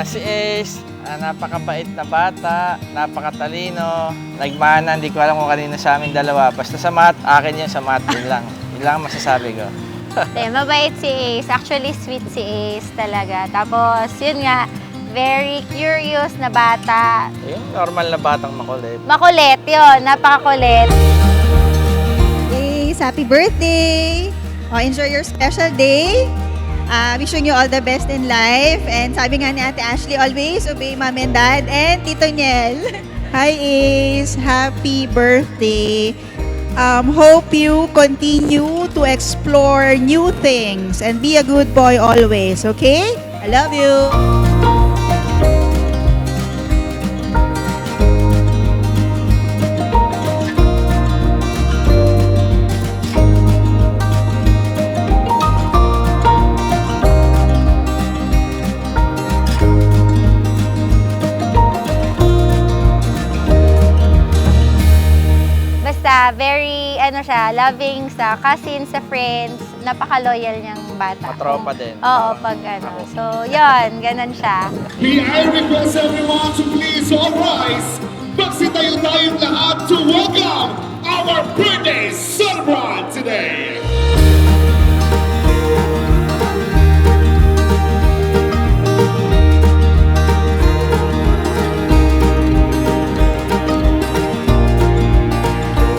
Si Ace, napakabait na bata, napakatalino, nagmana, hindi ko alam kung kanino sa amin dalawa. Basta sa math, akin yun, sa math, yun lang. Yun lang ang masasabi ko. Mabait si Ace. Actually, sweet si Ace talaga. Tapos, yun nga, very curious na bata. Yung normal na batang makulit. Makulit, yun. Napakakulit. Ace, happy birthday! Enjoy your special day. Wishing you all the best in life. And sabi nga ni Ate Ashley, always obey Mom and Dad and Tito Niel. Hi Ace, happy birthday. Hope you continue to explore new things and be a good boy always, okay? I love you. Basta, very, loving sa cousins, sa friends. Napaka-loyal niyang bata. Matropa din. Oo, pag So, yun, ganun siya. I request everyone to please all rise. Magsitayo tayong lahat to welcome our birthday celebrant today.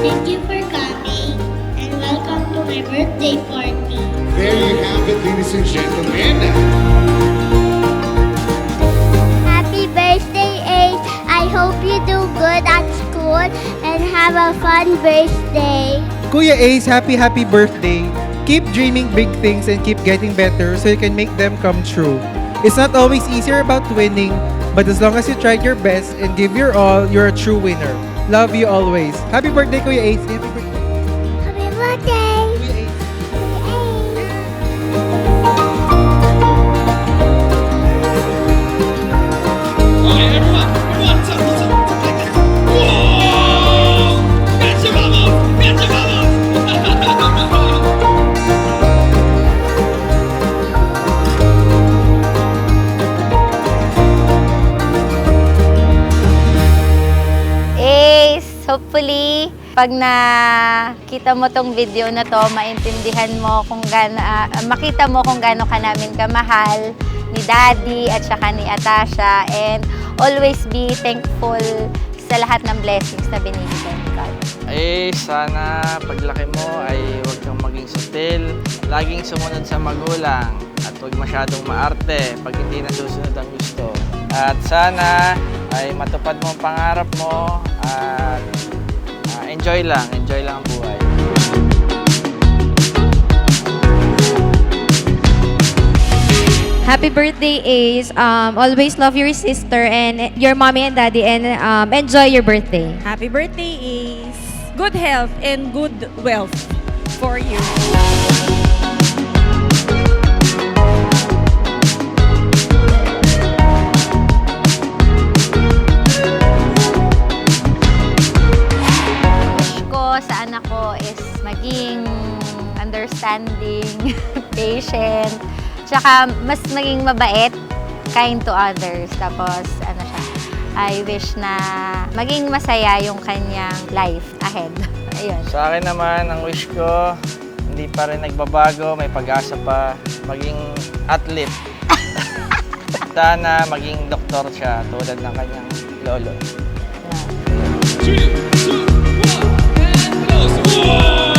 Thank you for coming and welcome to my birthday party. There you have it, ladies and gentlemen. Happy birthday, Ace. I hope you do good at school and have a fun birthday. Kuya Ace, happy birthday. Keep dreaming big things and keep getting better so you can make them come true. It's not always easier about winning, but as long as you tried your best and give your all, you're a true winner. Love you always. Happy birthday, Kuya Ace. Happy birthday. Happy birthday. Kuya Ace. Okay, everyone, stop, like this. Whoa! Gotcha, vamos! Gotcha, vamos! Ace, hopefully, pag nakita mo tong video na to, maintindihan mo kung makita mo kung gaano ka namin kamahal ni Daddy at saka ni Atasha, and always be thankful sa lahat ng blessings na binibigay ni God. Sana paglaki mo ay huwag kang maging sutil, laging sumunod sa magulang, at huwag masyadong maarte pag hindi nasusunod ang gusto. At sana ay matupad mo ang pangarap mo at enjoy lang ang buhay. Happy birthday, Ace. Always love your sister and your mommy and daddy, and enjoy your birthday. Happy birthday, Ace. Good health and good wealth for you. Wish ko sa anak ko is maging understanding, patient, tsaka mas maging mabait, kind to others. Tapos, I wish na maging masaya yung kanyang life ahead. Ayun. Sa akin naman, ang wish ko, hindi pa rin nagbabago, may pag-asa pa, maging athlete. Sana maging doktor siya tulad ng kanyang lolo. Yeah. 3, 2, 1, and close. Whoa!